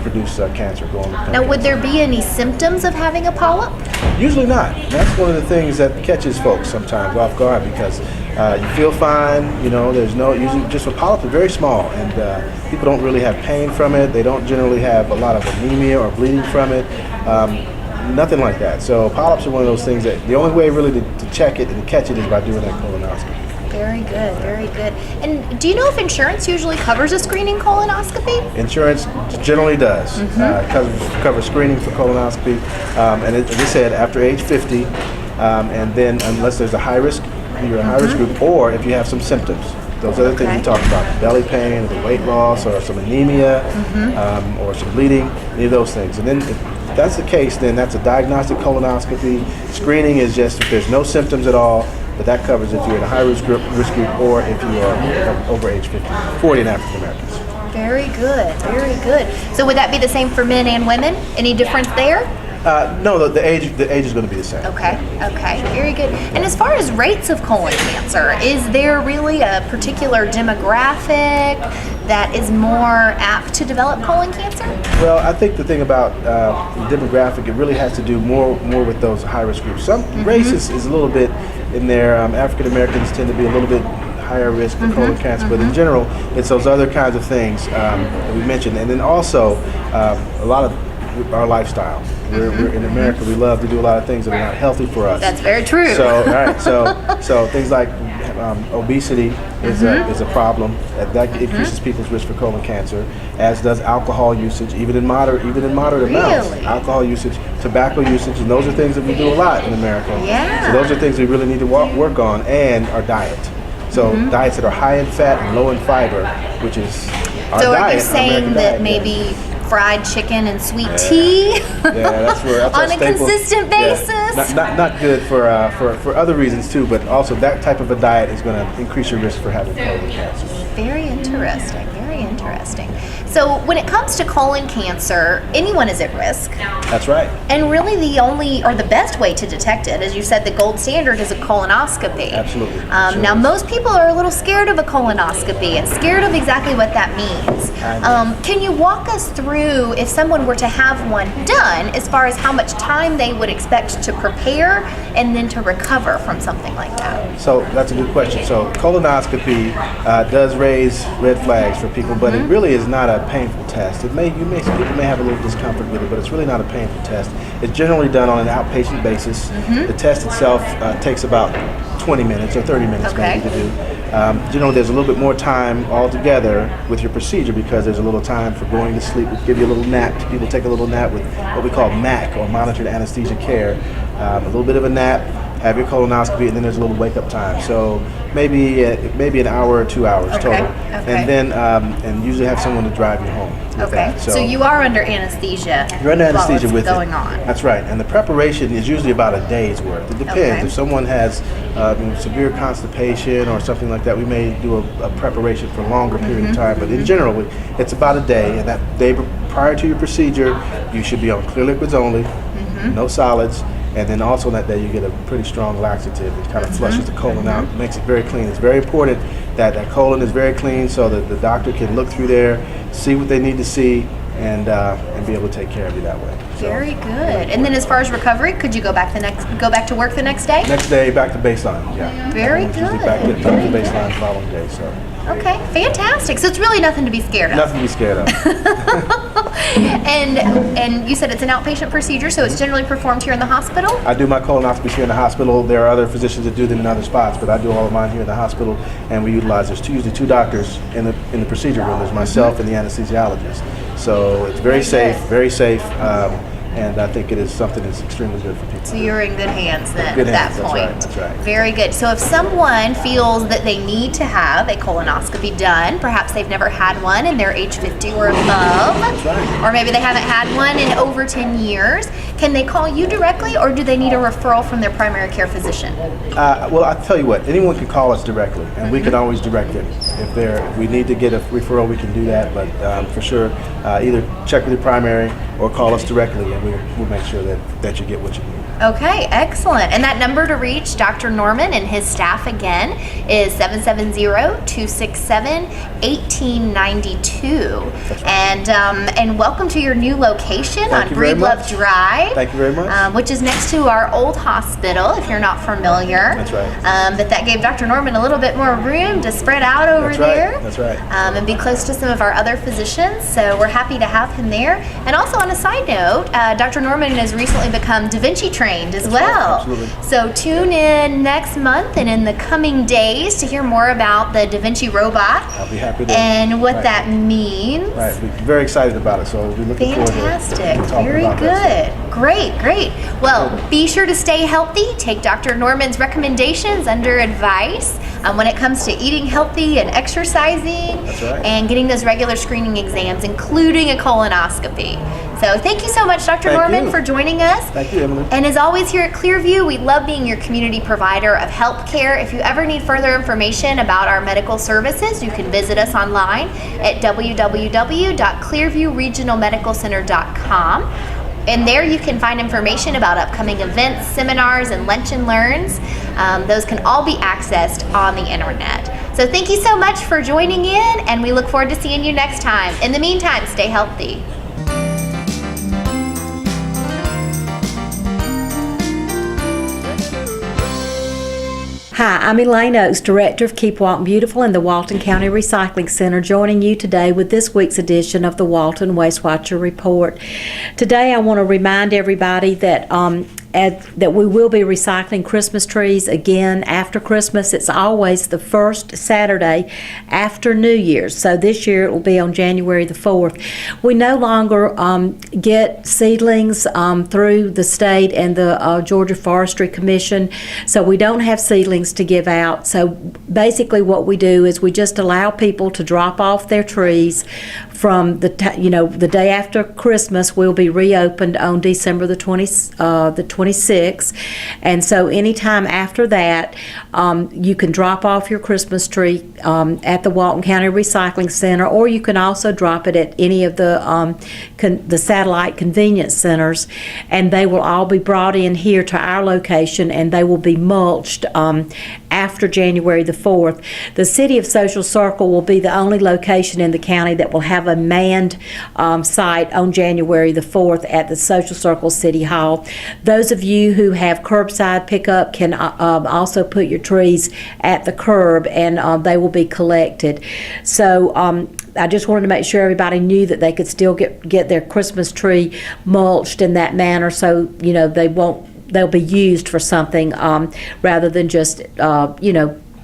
produce cancer. Now, would there be any symptoms of having a polyp? Usually not. That's one of the things that catches folks sometimes off guard because you feel fine. There's usually just a polyp is very small, and people don't really have pain from it. They don't generally have a lot of anemia or bleeding from it. Nothing like that. So polyps are one of those things that the only way really to check it and catch it is by doing that colonoscopy. Very good, very good. And do you know if insurance usually covers a screening colonoscopy? Insurance generally does. Covers screening for colonoscopy. And as I said, after age 50, and then unless there's a high risk, you're a high risk group, or if you have some symptoms. those other things we talked about, the belly pain, the weight loss, or some anemia, or some bleeding, any of those things. And then if that's the case, then that's a diagnostic colonoscopy. Screening is just if there's no symptoms at all, but that covers if you're in a high-risk group or if you are over age 50, 40 and African Americans. Very good, very good. So would that be the same for men and women? Any difference there? No, the age is going to be the same. Okay, very good. And as far as rates of colon cancer, is there really a particular demographic that is more apt to develop colon cancer? Well, I think the thing about the demographic, it really has to do more with those high-risk groups. Some race is a little bit in there. African Americans tend to be a little bit higher risk for colon cancer, but in general, it's those other kinds of things that we mentioned. And then also, a lot of our lifestyle. We're in America, we love to do a lot of things that are not healthy for us. That's very true. So things like obesity is a problem that increases people's risk for colon cancer, as does alcohol usage, even in moderate amounts. Alcohol usage, tobacco usage, and those are things that we do a lot in America. Yeah. So those are things we really need to work on, and our diet. So diets that are high in fat and low in fiber, which is our diet. So are you saying that maybe fried chicken and sweet tea that's on a consistent basis? Yeah. Not good for other reasons too, but also that type of a diet is going to increase your risk for having colon cancer. Very interesting, very interesting. So when it comes to colon cancer, anyone is at risk. That's right. And really the only, or the best way to detect it, as you said, the gold standard is a colonoscopy. Absolutely. Now most people are a little scared of a colonoscopy and scared of exactly what that means. Can you walk us through, if someone were to have one done, as far as how much time they would expect to prepare and then to recover from something like that? So that's a good question. So colonoscopy does raise red flags for people, but it really is not a painful test. Some people may have a little discomfort with it, but it's really not a painful test. It's generally done on an outpatient basis. The test itself takes about 20 minutes or 30 minutes maybe to do. Generally, there's a little bit more time altogether with your procedure because there's a little time for going to sleep. We give you a little nap. People take a little nap with what we call MAC, or monitored anesthesia care. A little bit of a nap, have your colonoscopy, and then there's a little wake-up time. So maybe an hour or 2 hours total. And then and usually have someone to drive you home. So you are under anesthesia. You're under anesthesia while it's with going it. on. That's right. And the preparation is usually about a day's worth. It depends. If someone has severe constipation or something like that, we may do a preparation for a longer period of time. But in general, it's about a day. And that day prior to your procedure, you should be on clear liquids only, no solids. And then also that day you get a pretty strong laxative. It kind of flushes the colon out, makes it very clean. It's very important that that colon is very clean so that the doctor can look through there, see what they need to see, and be able to take care of you that way. Very good. And then as far as recovery, could you go back to work the next day? Next day, back to baseline. Yeah. Very good. Usually back to baseline the following day. So. Okay, fantastic. So it's really nothing to be scared of. Nothing to be scared of. And you said it's an outpatient procedure, so it's generally performed here in the hospital? I do my colonoscopies here in the hospital. There are other physicians that do them in other spots, but I do all of mine here in the hospital, and we utilize, there's usually two doctors in the procedure room. There's myself and the anesthesiologist. So it's very safe, and I think it is something that's extremely good for people. So you're in good hands then Good at hands, that point. That's right. Very good. So if someone feels that they need to have a colonoscopy done, perhaps they've never had one and they're age 50 or above, That's right. or maybe they haven't had one in over 10 years, can they call you directly or do they need a referral from their primary care physician? Well, I'll tell you what, anyone can call us directly, and we can always direct them. If we need to get a referral, we can do that, but for sure, either check with your primary or call us directly, and we'll make sure that you get what you need. Okay, excellent. And that number to reach Dr. Norman and his staff again is 770-267-1892. Right. And welcome to your new location on Breedlove Drive. Thank you very much. Which is next to our old hospital, if you're not familiar. That's right. But that gave Dr. Norman a little bit more room to spread out over there. That's right. And be close to some of our other physicians. So we're happy to have him there. And also on a side note, Dr. Norman has recently become Da Vinci trained trained as well. Absolutely. So tune in next month and in the coming days to hear more about the Da Vinci robot. I'll be happy to. And what Right. that means. Right, we're very excited about it, so we'll be looking forward to Fantastic. talking Very about good. that. Great, great. Well, be sure to stay healthy. Take Dr. Norman's recommendations under advice when it comes to eating healthy and exercising. That's right. And getting those regular screening exams, including a colonoscopy. So thank you so much, Dr. Thank Norman, you. for joining us. Thank you, Emily. And as always here at Clearview, we love being your community provider of health care. If you ever need further information about our medical services, you can visit us online at www.clearviewregionalmedicalcenter.com. And there you can find information about upcoming events, seminars, and lunch and learns. Those can all be accessed on the internet. So thank you so much for joining in, and we look forward to seeing you next time. In the meantime, stay healthy. Hi, I'm Elaine Oakes, Director of Keep Walton Beautiful and the Walton County Recycling Center, joining you today with this week's edition of the Walton Waste Watcher Report. Today I want to remind everybody that that we will be recycling Christmas trees again after Christmas. It's always the first Saturday after New Year's. So this year it will be on January the 4th. We no longer get seedlings through the state and the Georgia Forestry Commission. So we don't have seedlings to give out. So basically what we do is we just allow people to drop off their trees from the day after Christmas. Will be reopened on December the 26th, and so anytime after that, you can drop off your Christmas tree at the Walton County Recycling Center, or you can also drop it at any of the satellite convenience centers, and they will all be brought in here to our location, and they will be mulched after January the 4th. The City of Social Circle will be the only location in the county that will have a manned site on January the 4th at the Social Circle City Hall. Those of you who have curbside pickup can also put your trees at the curb, and they will be collected. So I just wanted to make sure everybody knew that they could still get their Christmas tree mulched in that manner, so they'll be used for something rather than just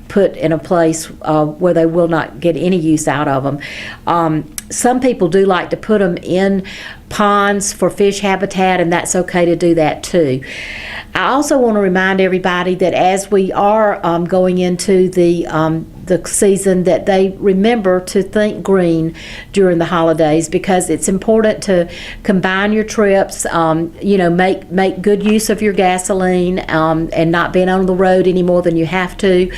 put in a place where they will not get any use out of them. Some people do like to put them in ponds for fish habitat, and that's okay to do that too. I also want to remind everybody that as we are going into the season, that they remember to think green during the holidays, because it's important to combine your trips, make good use of your gasoline, and not being on the road any more than you have to.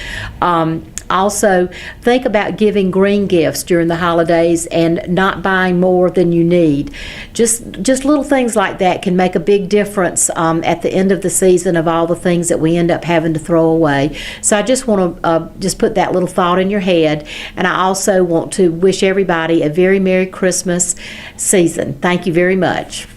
Also, think about giving green gifts during the holidays and not buying more than you need. Just little things like that can make a big difference at the end of the season of all the things that we end up having to throw away. So I just want to just put that little thought in your head, and I also want to wish everybody a very Merry Christmas season. Thank you very much.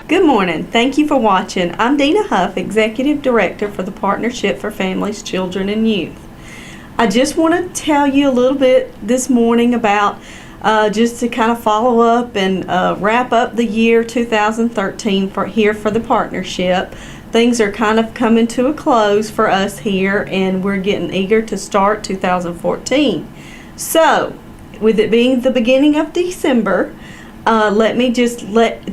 Good morning. Thank you for watching. I'm Dina Huff, Executive Director for the Partnership for Families, Children, and Youth. I just want to tell you a little bit this morning about just to kind of follow up and wrap up the year 2013 for the partnership. Things are kind of coming to a close for us here, and we're getting eager to start 2014. So, with it being the beginning of December, let me just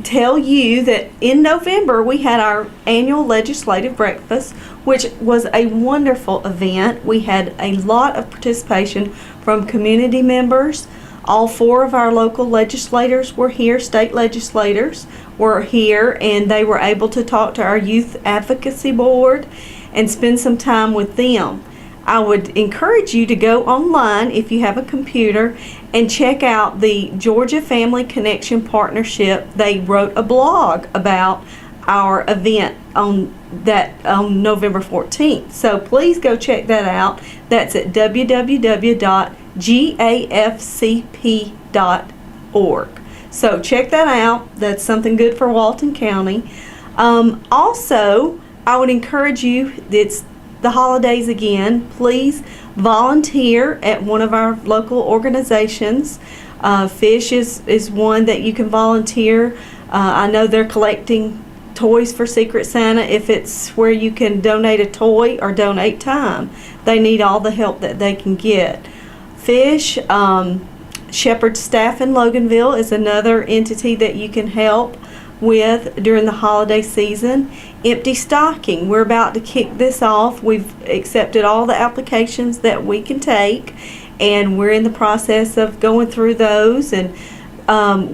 tell you that in November we had our annual legislative breakfast, which was a wonderful event. We had a lot of participation from community members. All 4 of our local legislators were here, state legislators were here, and they were able to talk to our youth advocacy board and spend some time with them. I would encourage you to go online if you have a computer and check out the Georgia Family Connection Partnership. They wrote a blog about our event on November 14th. So please go check that out. That's at www.gafcp.org. So check that out. That's something good for Walton County. Also, I would encourage you, it's the holidays again, please volunteer at one of our local organizations. Fish is one that you can volunteer. I know they're collecting toys for Secret Santa. If it's where you can donate a toy or donate time, they need all the help that they can get. Fish, Shepherd Staff in Loganville is another entity that you can help with during the holiday season. Empty Stocking, we're about to kick this off. We've accepted all the applications that we can take, and we're in the process of going through those, and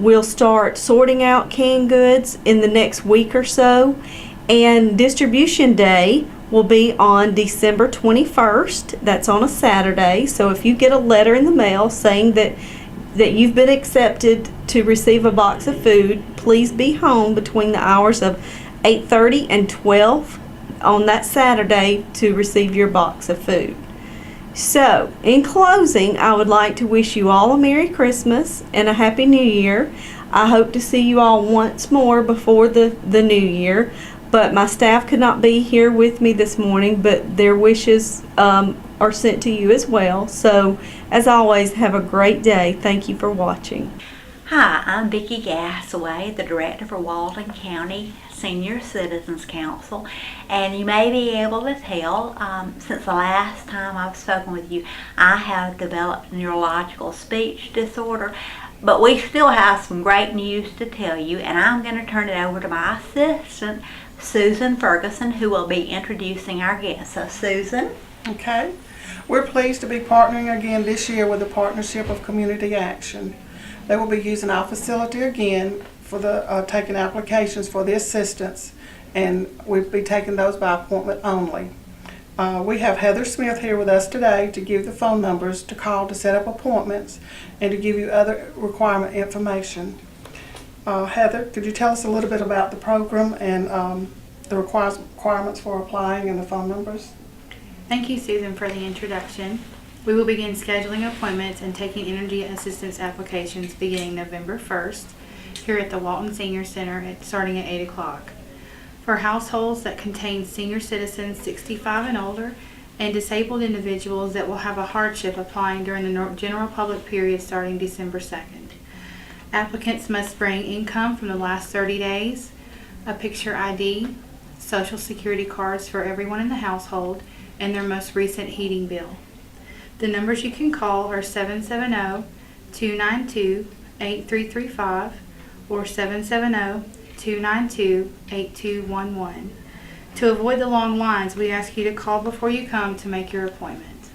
we'll start sorting out canned goods in the next week or so. And Distribution Day will be on December 21st. That's on a Saturday. So if you get a letter in the mail saying that you've been accepted to receive a box of food, please be home between the hours of 8:30 and 12 on that Saturday to receive your box of food. So, in closing, I would like to wish you all a Merry Christmas and a Happy New Year. I hope to see you all once more before the New Year, but my staff could not be here with me this morning, but their wishes are sent to you as well. So, as always, have a great day. Thank you for watching. Hi, I'm Vicki Gasaway, the Director for Walton County Senior Citizens Council, and you may be able to tell since the last time I've spoken with you, I have developed neurological speech disorder, but we still have some great news to tell you, and I'm going to turn it over to my assistant, Susan Ferguson, who will be introducing our guests. So, Susan. Okay. We're pleased to be partnering again this year with the Partnership of Community Action. They will be using our facility again for the taking applications for the assistance, and we'll be taking those by appointment only. We have Heather Smith here with us today to give the phone numbers to call to set up appointments and to give you other requirement information. Heather, could you tell us a little bit about the program and the requirements for applying and the phone numbers? Thank you, Susan, for the introduction. We will begin scheduling appointments and taking energy assistance applications beginning November 1st here at the Walton Senior Center starting at 8 o'clock. For households that contain senior citizens 65 and older and disabled individuals that will have a hardship applying during the general public period starting December 2nd. Applicants must bring income from the last 30 days, a picture ID, Social Security cards for everyone in the household, and their most recent heating bill. The numbers you can call are 770-292-8335 or 770-292-8211. To avoid the long lines, we ask you to call before you come to make your appointment.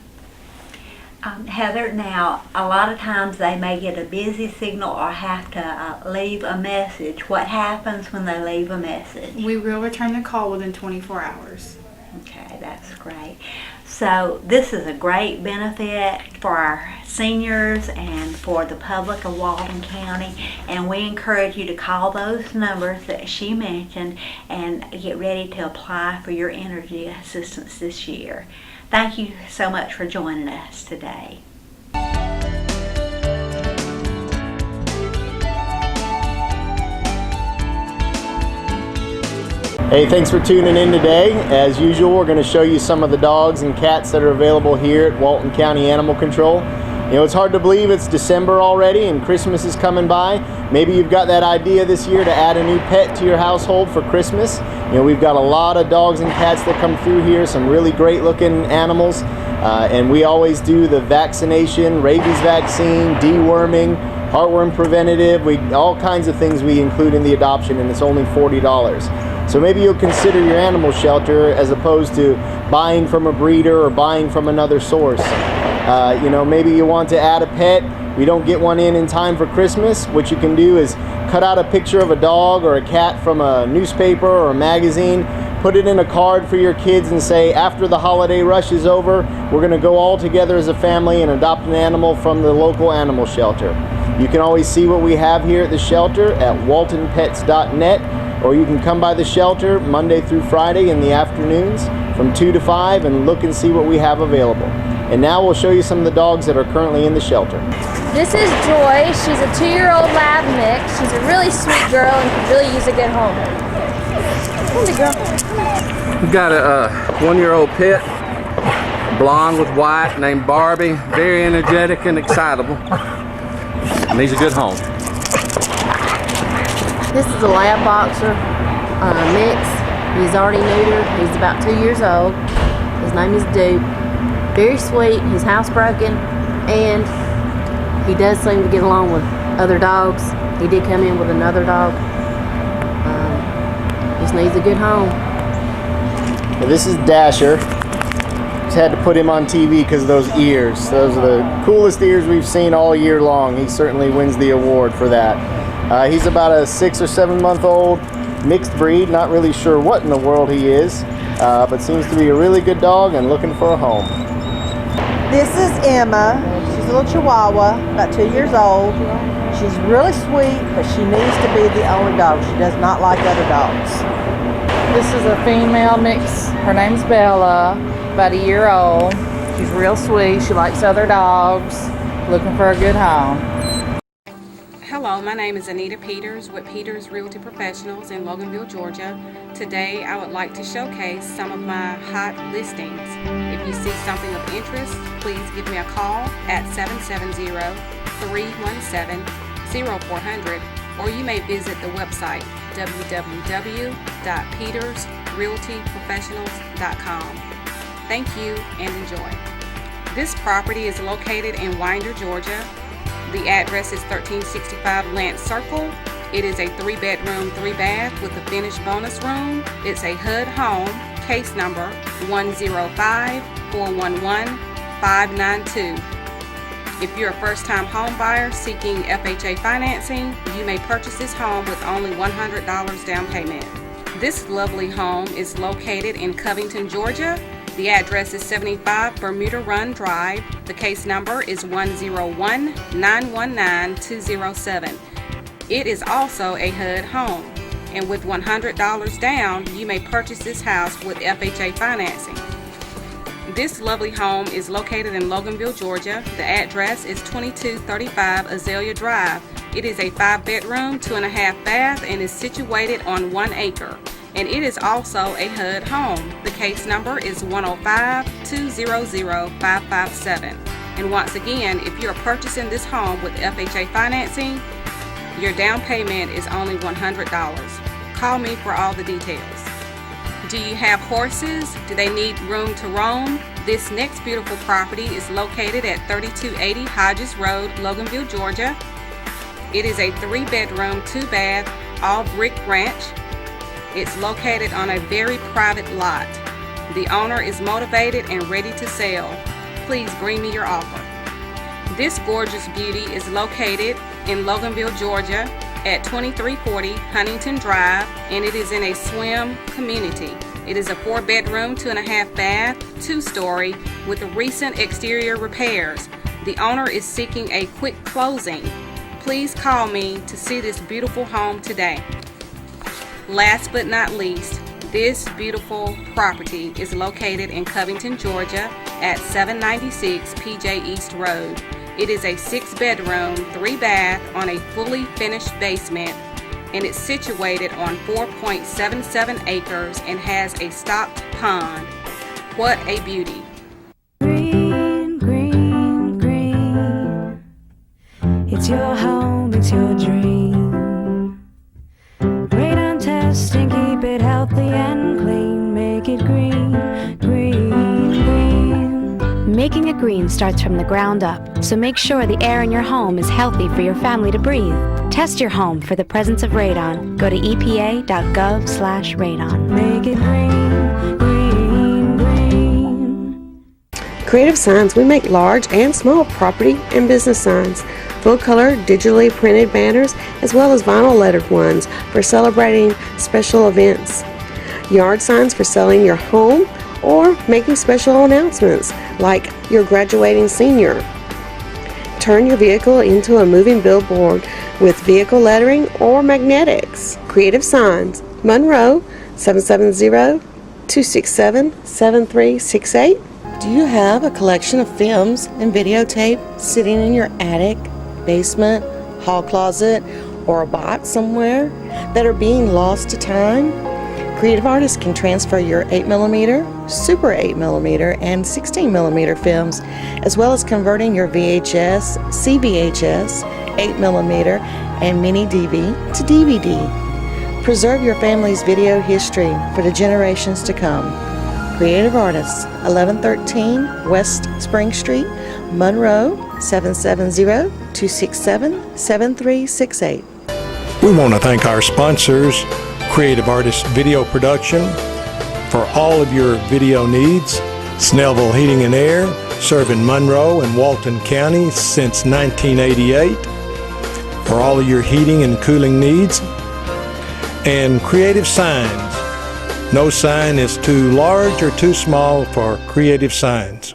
Heather, now a lot of times they may get a busy signal or have to leave a message. What happens when they leave a message? We will return the call within 24 hours. Okay, that's great. So this is a great benefit for our seniors and for the public of Walton County, and we encourage you to call those numbers that she mentioned and get ready to apply for your energy assistance this year. Thank you so much for joining us today. Hey, thanks for tuning in today. As usual, we're going to show you some of the dogs and cats that are available here at Walton County Animal Control. You know, it's hard to believe it's December already and Christmas is coming by. Maybe you've got that idea this year to add a new pet to your household for Christmas. You know, we've got a lot of dogs and cats that come through here, some really great looking animals. And we always do the vaccination, rabies vaccine, deworming, heartworm preventative, all kinds of things we include in the adoption, and it's only $40. So maybe you'll consider your animal shelter as opposed to buying from a breeder or buying from another source. You know, maybe you want to add a pet, we don't get one in time for Christmas. What you can do is cut out a picture of a dog or a cat from a newspaper or a magazine, put it in a card for your kids and say, after the holiday rush is over, we're going to go all together as a family and adopt an animal from the local animal shelter. You can always see what we have here at the shelter at waltonpets.net, or you can come by the shelter Monday through Friday in the afternoons from 2 to 5 and look and see what we have available. And now we'll show you some of the dogs that are currently in the shelter. This is Joy. She's a 2-year-old lab mix. She's a really sweet girl and could really use a good home. Come on, girl. We've got a 1-year-old pit, blonde with white, named Barbie. Very energetic and excitable. and needs a good home. This is a lab boxer mix. He's already neutered. He's about 2 years old. His name is Duke. Very sweet. He's housebroken, and he does seem to get along with other dogs. He did come in with another dog. Just needs a good home. Well, this is Dasher. Just had to put him on TV because of those ears. Those are the coolest ears we've seen all year long. He certainly wins the award for that. He's about a 6 or 7 month old mixed breed. Not really sure what in the world he is, but seems to be a really good dog and looking for a home. This is Emma. She's a little Chihuahua, about 2 years old. She's really sweet, but she needs to be the only dog. She does not like other dogs. This is a female mix. Her name's Bella, about 1 year old. She's real sweet. She likes other dogs, looking for a good home. Hello, my name is Anita Peters with Peters Realty Professionals in Loganville, Georgia. Today I would like to showcase some of my hot listings. If you see something of interest, please give me a call at 770-317-0400, or you may visit the website www.petersrealtyprofessionals.com. Thank you and enjoy. This property is located in Winder, Georgia. The address is 1365 Lance Circle. It is a 3-bedroom, 3-bath with a finished bonus room. It's a HUD home, case number 105411592. If you're a first-time home buyer seeking FHA financing, you may purchase this home with only $100 down payment. This lovely home is located in Covington, Georgia. The address is 75 Bermuda Run Drive. The case number is 101919207. It is also a HUD home, and with $100 down, you may purchase this house with FHA financing. This lovely home is located in Loganville, Georgia. The address is 2235 Azalea Drive. It is a 5-bedroom, 2.5 bath, and is situated on 1 acre. And it is also a HUD home. The case number is 105200557. And once again, if you are purchasing this home with FHA financing, your down payment is only $100. Call me for all the details. Do you have horses? Do they need room to roam? This next beautiful property is located at 3280 Hodges Road, Loganville, Georgia. It is a 3-bedroom, 2-bath, all brick ranch. It's located on a very private lot. The owner is motivated and ready to sell. Please bring me your offer. This gorgeous beauty is located in Loganville, Georgia at 2340 Huntington Drive, and it is in a swim community. It is a 4-bedroom, 2.5 bath, 2-story with recent exterior repairs. The owner is seeking a quick closing. Please call me to see this beautiful home today. Last but not least, this beautiful property is located in Covington, Georgia at 796 PJ East Road. It is a 6-bedroom, 3-bath on a fully finished basement, and it's situated on 4.77 acres and has a stocked pond. What a beauty. Green, green, green. It's your home, it's your dream. Radon testing, keep it healthy and clean. Make it green, green, green. Making it green starts from the ground up, so make sure the air in your home is healthy for your family to breathe. Test your home for the presence of radon. Go to epa.gov/radon. Make it green, green, green. Creative Signs, we make large and small property and business signs, full color, digitally printed banners, as well as vinyl lettered ones for celebrating special events. Yard signs for selling your home or making special announcements like your graduating senior. Turn your vehicle into a moving billboard with vehicle lettering or magnetics. Creative Signs, Monroe, 770-267-7368. Do you have a collection of films and videotape sitting in your attic, basement, hall closet, or a box somewhere that are being lost to time? Creative Artists can transfer your 8mm, Super 8mm, and 16mm films, as well as converting your VHS, CVHS, 8mm, and mini DV to DVD. Preserve your family's video history for the generations to come. Creative Artists, 1113 West Spring Street, Monroe, 770-267-7368. We want to thank our sponsors, Creative Artists Video Production, for all of your video needs. Snellville Heating and Air, serving Monroe and Walton County since 1988, for all of your heating and cooling needs. And Creative Signs. No sign is too large or too small for Creative Signs.